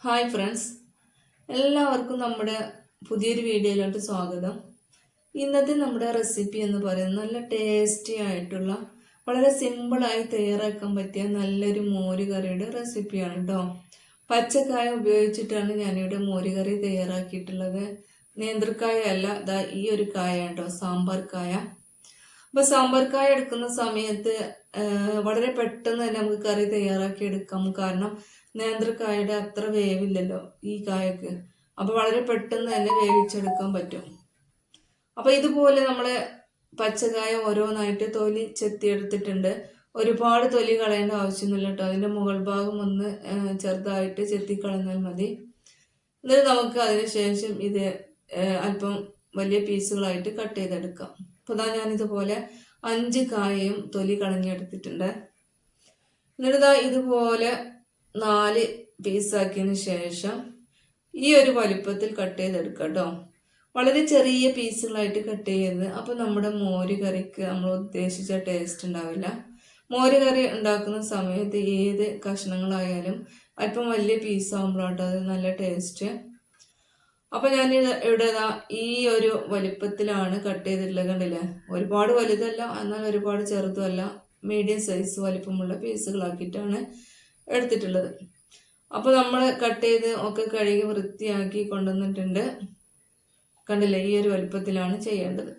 Hi friends, എല്ലാവർക്കും നമ്മുടെ പുതിയൊരു വീഡിയോയിലോട്ട് സ്വാഗതം. ഇന്നത്തെ നമ്മുടെ റെസിപ്പി എന്ന് പറയുന്നത് നല്ല ടേസ്റ്റി ആയിട്ടുള്ള വളരെ സിമ്പിളായി തയ്യാറാക്കാൻ പറ്റിയ നല്ലൊരു മോര് കറിയുടെ റെസിപ്പിയാണ് കേട്ടോ. പച്ചക്കായ ഉപയോഗിച്ചിട്ടാണ് ഞാനിവിടെ മോര് കറി തയ്യാറാക്കിയിട്ടുള്ളത്. നേന്ത്രക്കായ അല്ല, ഈ ഒരു കായ കേട്ടോ, സാമ്പാർ കായ. അപ്പോൾ സാമ്പാർ കായ എടുക്കുന്ന സമയത്ത് വളരെ പെട്ടെന്ന് തന്നെ നമുക്ക് കറി തയ്യാറാക്കി എടുക്കാം. കാരണം നേന്ത്രക്കായയുടെ അത്ര വേവില്ലല്ലോ ഈ കായക്ക്. അപ്പോൾ വളരെ പെട്ടെന്ന് തന്നെ വേവിച്ചെടുക്കാൻ പറ്റും. അപ്പോൾ ഇതുപോലെ നമ്മൾ പച്ചക്കായ ഓരോന്നായിട്ട് തൊലി ചെത്തിയെടുത്തിട്ടുണ്ട്. ഒരുപാട് തൊലി കളയേണ്ട ആവശ്യമൊന്നുമില്ല കേട്ടോ. അതിൻ്റെ മുകൾ ഭാഗം ഒന്ന് ചെറുതായിട്ട് ചെത്തിക്കളഞ്ഞാൽ മതി. എന്നിട്ട് നമുക്ക് അതിന് ശേഷം ഇത് അല്പം വലിയ പീസുകളായിട്ട് കട്ട് ചെയ്തെടുക്കാം. അപ്പോൾ ഞാനിതുപോലെ 5 കായയും തൊലി കളഞ്ഞെടുത്തിട്ടുണ്ട്. എന്നിട്ട് ഇതുപോലെ 4 പീസാക്കിയതിന് ശേഷം ഈ ഒരു വലിപ്പത്തിൽ കട്ട് ചെയ്തെടുക്കാം കേട്ടോ. വളരെ ചെറിയ പീസുകളായിട്ട് കട്ട് ചെയ്യരുത്. അപ്പോൾ നമ്മുടെ മോര് കറിക്ക് നമ്മൾ ഉദ്ദേശിച്ച ടേസ്റ്റ് ഉണ്ടാവില്ല. മോര് കറി ഉണ്ടാക്കുന്ന സമയത്ത് ഏത് കഷ്ണങ്ങളായാലും അല്പം വലിയ പീസാകുമ്പോഴാട്ടോ അത് നല്ല ടേസ്റ്റ്. അപ്പോൾ ഞാൻ ഇവിടെ ഈ ഒരു വലിപ്പത്തിലാണ് കട്ട് ചെയ്തിട്ടുള്ളത്. കണ്ടില്ലേ, ഒരുപാട് വലുതല്ല എന്നാൽ ഒരുപാട് ചെറുതുമല്ല, മീഡിയം സൈസ് വലിപ്പമുള്ള പീസുകളാക്കിയിട്ടാണ് എടുത്തിട്ടുള്ളത്. അപ്പോൾ നമ്മൾ കട്ട് ചെയ്ത് ഒക്കെ കഴുകി വൃത്തിയാക്കി കൊണ്ടുവന്നിട്ടുണ്ട്. കണ്ടില്ലേ, ഈ ഒരു വലിപ്പത്തിലാണ് ചെയ്യേണ്ടത്.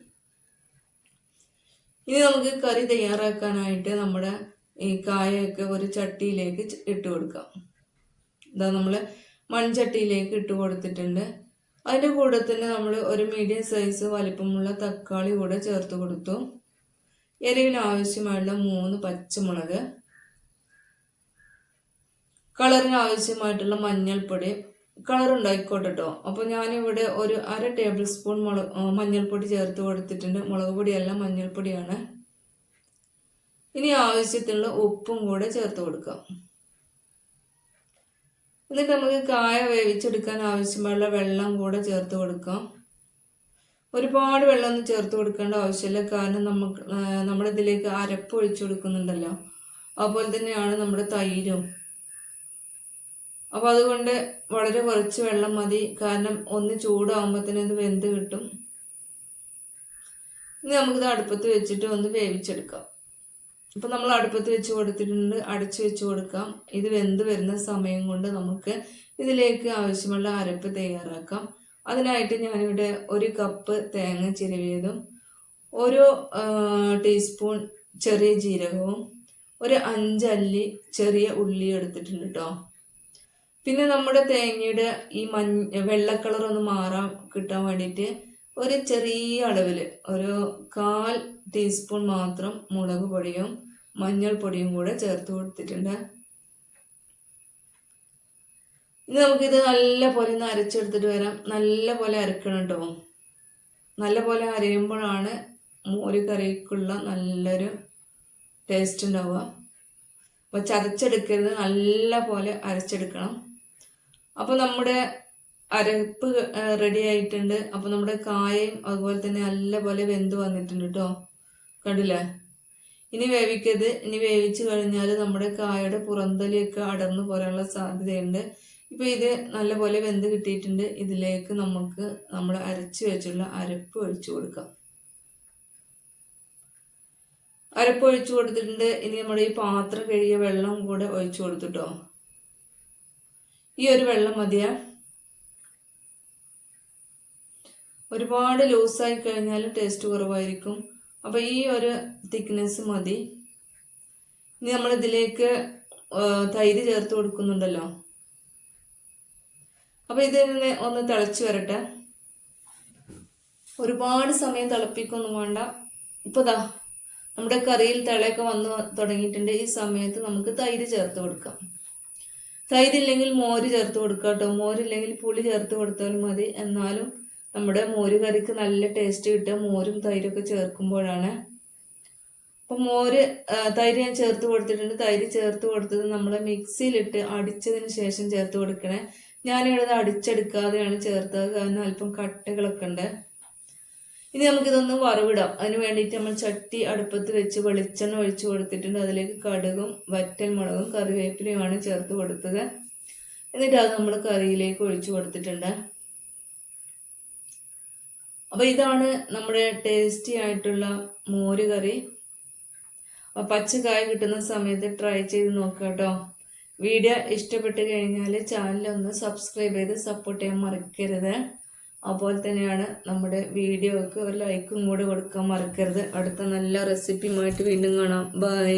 ഇനി നമുക്ക് കറി തയ്യാറാക്കാനായിട്ട് നമ്മുടെ ഈ കായൊക്കെ ഒരു ചട്ടിയിലേക്ക് ഇട്ട് കൊടുക്കാം. നമ്മൾ മൺചട്ടിയിലേക്ക് ഇട്ട് കൊടുത്തിട്ടുണ്ട്. അതിൻ്റെ കൂടെ തന്നെ നമ്മൾ ഒരു മീഡിയം സൈസ് വലിപ്പമുള്ള തക്കാളി കൂടെ ചേർത്ത് കൊടുത്തു. എരിവിന് ആവശ്യമായുള്ള 3 പച്ചമുളക്, കളറിന് ആവശ്യമായിട്ടുള്ള മഞ്ഞൾപ്പൊടി, കളർ ഉണ്ടായിക്കോട്ടെ കേട്ടോ. അപ്പോൾ ഞാനിവിടെ ഒരു 1/2 ടേബിൾ സ്പൂൺ മഞ്ഞൾപ്പൊടി ചേർത്ത് കൊടുത്തിട്ടുണ്ട്. മുളക് പൊടിയല്ല, മഞ്ഞൾപ്പൊടിയാണ്. ഇനി ആവശ്യത്തിനുള്ള ഉപ്പും കൂടെ ചേർത്ത് കൊടുക്കാം. എന്നിട്ട് നമുക്ക് കായ വേവിച്ചെടുക്കാൻ ആവശ്യമുള്ള വെള്ളം കൂടെ ചേർത്ത് കൊടുക്കാം. ഒരുപാട് വെള്ളമൊന്നും ചേർത്ത് കൊടുക്കേണ്ട ആവശ്യമില്ല. കാരണം നമ്മളിതിലേക്ക് അരപ്പ് ഒഴിച്ചു കൊടുക്കുന്നുണ്ടല്ലോ. അതുപോലെ തന്നെയാണ് നമ്മുടെ തൈരും. അപ്പോൾ അതുകൊണ്ട് വളരെ കുറച്ച് വെള്ളം മതി. കാരണം ഒന്ന് ചൂടാകുമ്പോൾ തന്നെ ഇത് വെന്ത് കിട്ടും. ഇനി നമുക്കിത് അടുപ്പത്ത് വെച്ചിട്ട് ഒന്ന് വേവിച്ചെടുക്കാം. അപ്പോൾ നമ്മൾ അടുപ്പത്ത് വെച്ച് കൊടുത്തിട്ടുണ്ട്, അടച്ചു വെച്ച് കൊടുക്കാം. ഇത് വെന്ത് വരുന്ന സമയം കൊണ്ട് നമുക്ക് ഇതിലേക്ക് ആവശ്യമുള്ള അരപ്പ് തയ്യാറാക്കാം. അതിനായിട്ട് ഞാനിവിടെ 1 കപ്പ് തേങ്ങ ചിരവിയതും 1 ടീസ്പൂൺ ചെറിയ ജീരകവും ഒരു 5 അല്ലി ചെറിയ ഉള്ളി എടുത്തിട്ടുണ്ട് കേട്ടോ. പിന്നെ നമ്മുടെ തേങ്ങയുടെ ഈ വെള്ള കളർ ഒന്ന് മാറാൻ കിട്ടാൻ വേണ്ടിയിട്ട് ഒരു ചെറിയ അളവിൽ ഒരു 1/4 ടീസ്പൂൺ മാത്രം മുളക് പൊടിയും മഞ്ഞൾപ്പൊടിയും കൂടെ ചേർത്ത് കൊടുത്തിട്ടുണ്ട്. ഇനി നമുക്കിത് നല്ല പോലെ ഒന്ന് അരച്ചെടുത്തിട്ട് വരാം. നല്ല പോലെ അരക്കണം കേട്ടോ. നല്ല പോലെ അരയുമ്പോഴാണ് മോര് കറിക്കുള്ള നല്ലൊരു ടേസ്റ്റ് ഉണ്ടാവുക. അപ്പോൾ ചതച്ചെടുക്കരുത്, നല്ല പോലെ അരച്ചെടുക്കണം. അപ്പോൾ നമ്മുടെ അരപ്പ് റെഡി ആയിട്ടുണ്ട്. അപ്പോൾ നമ്മുടെ കായയും അതുപോലെ തന്നെ നല്ല പോലെ വെന്ത് വന്നിട്ടുണ്ട് കേട്ടോ. കണ്ടില്ലേ? ഇനി വേവിക്കരുത്. ഇനി വേവിച്ച് കഴിഞ്ഞാൽ നമ്മുടെ കായയുടെ പുറന്തലിയൊക്കെ അടർന്നു പോരാനുള്ള സാധ്യതയുണ്ട്. ഇപ്പോൾ ഇത് നല്ലപോലെ വെന്ത് കിട്ടിയിട്ടുണ്ട്. ഇതിലേക്ക് നമുക്ക് നമ്മൾ അരച്ച് വെച്ചുള്ള അരപ്പ് ഒഴിച്ചു കൊടുക്കാം. അരപ്പ് ഒഴിച്ചു കൊടുത്തിട്ടുണ്ട്. ഇനി നമ്മുടെ ഈ പാത്രം കഴുകിയ വെള്ളം കൂടെ ഒഴിച്ചു കൊടുത്തിട്ടോ. ഈ ഒരു വെള്ളം മതിയാ. ഒരുപാട് ലൂസായി കഴിഞ്ഞാൽ ടേസ്റ്റ് കുറവായിരിക്കും. അപ്പോൾ ഈ ഒരു തിക്നെസ് മതി. ഇനി നമ്മളിതിലേക്ക് തൈര് ചേർത്ത് കൊടുക്കുന്നുണ്ടല്ലോ. അപ്പോൾ ഇതിനെ ഒന്ന് തിളച്ച് വരട്ടെ. ഒരുപാട് സമയം തിളപ്പിക്കൊന്നും വേണ്ട. ഇപ്പോൾ നമ്മുടെ കറിയിൽ തിളയൊക്കെ വന്ന് തുടങ്ങിയിട്ടുണ്ട്. ഈ സമയത്ത് നമുക്ക് തൈര് ചേർത്ത് കൊടുക്കാം. തൈരില്ലെങ്കിൽ മോര് ചേർത്ത് കൊടുക്കാം കേട്ടോ. മോരില്ലെങ്കിൽ പുളി ചേർത്ത് കൊടുത്താലും മതി. എന്നാലും നമ്മുടെ മോര് കറിക്ക് നല്ല ടേസ്റ്റ് കിട്ടുക മോരും തൈരൊക്കെ ചേർക്കുമ്പോഴാണ്. അപ്പം തൈര് ഞാൻ ചേർത്ത് കൊടുത്തിട്ടുണ്ട്. തൈര് ചേർത്ത് കൊടുത്തത് നമ്മൾ മിക്സിയിലിട്ട് അടിച്ചതിന് ശേഷം ചേർത്ത് കൊടുക്കണേ. ഞാനിവിടെ അടിച്ചെടുക്കാതെയാണ് ചേർത്തത്, കാരണം അല്പം കട്ടകളൊക്കെ ഉണ്ട്. ഇനി നമുക്കിതൊന്ന് വറവിടാം. അതിന് വേണ്ടിയിട്ട് നമ്മൾ ചട്ടി അടുപ്പത്ത് വെച്ച് വെളിച്ചെണ്ണ ഒഴിച്ചു കൊടുത്തിട്ടുണ്ട്. അതിലേക്ക് കടുകും വറ്റൽ മുളകും കറിവേപ്പിലയുമാണ് ചേർത്ത് കൊടുത്തത്. എന്നിട്ട് അത് നമ്മൾ കറിയിലേക്ക് ഒഴിച്ചു കൊടുത്തിട്ടുണ്ട്. അപ്പോൾ ഇതാണ് നമ്മുടെ ടേസ്റ്റി ആയിട്ടുള്ള മോര് കറി. അപ്പോൾ പച്ചക്കായ കിട്ടുന്ന സമയത്ത് ട്രൈ ചെയ്ത് നോക്കുക കേട്ടോ. വീഡിയോ ഇഷ്ടപ്പെട്ട് കഴിഞ്ഞാൽ ചാനലൊന്ന് സബ്സ്ക്രൈബ് ചെയ്ത് സപ്പോർട്ട് ചെയ്യാൻ മറക്കരുത്. അതുപോലെ തന്നെയാണ് നമ്മുടെ വീഡിയോക്ക് ഒരു ലൈക്കും കൂടെ കൊടുക്കാൻ മറക്കരുത്. അടുത്ത നല്ല റെസിപ്പിയുമായിട്ട് വീണ്ടും കാണാം. ബൈ.